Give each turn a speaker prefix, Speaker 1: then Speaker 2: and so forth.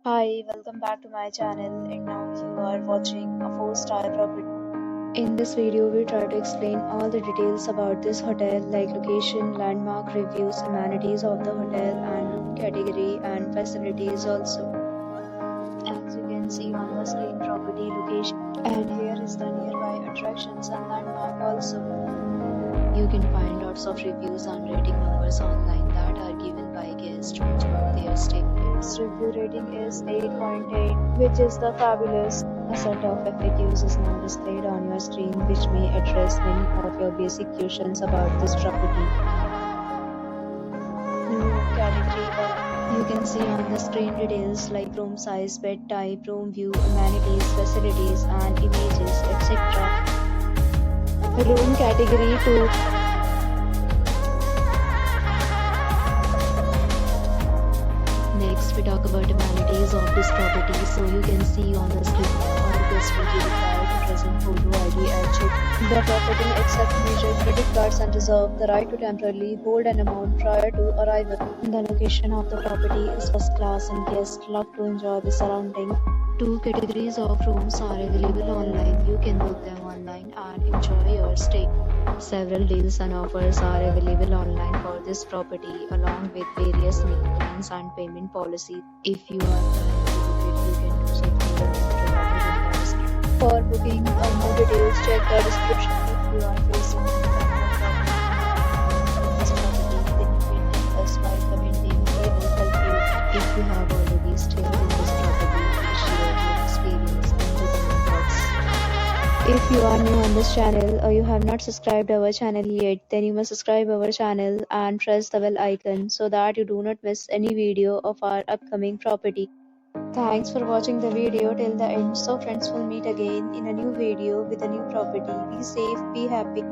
Speaker 1: Hi, welcome back to my channel, and now you are watching a 4-star property. In this video, we try to explain all the details about this hotel like location, landmark reviews, amenities of the hotel and room category and facilities also. As you can see on the screen, property location, and here is the nearby attractions and landmark also. You can find lots of reviews and rating numbers online that are given by guests to enjoy their stay. Its review rating is 8.8, which is the fabulous. A set of FAQs is now displayed on your screen, which may address many of your basic questions about this property. Room category 1. You can see on the screen details like room size, bed type, room view, amenities, facilities, and images, etc. Room category 2. Next, we talk about amenities of this property. So you can see on the screen, all guests will be required to present photo ID and check. The property accepts major credit cards and reserve the right to temporarily hold an amount prior to arrival. The location of the property is first class and guests love to enjoy the surrounding. Two categories of rooms are available online. You can book them online and enjoy your stay. Several deals and offers are available online for this property, along with various maintenance and payment policies. If you are planning to book it, you can do so through the link provided in the description. For booking or more details, check the description. If you are facing any kind of problem in this property, then you can tell us by commenting. We will help you. If you have already stayed in this property, please share your experience in the comment box. If you are new on this channel or you have not subscribed our channel yet, then you must subscribe our channel and press the bell icon so that you do not miss any video of our upcoming property. Thanks for watching the video till the end. So friends, will meet again in a new video with a new property. Be safe, be happy.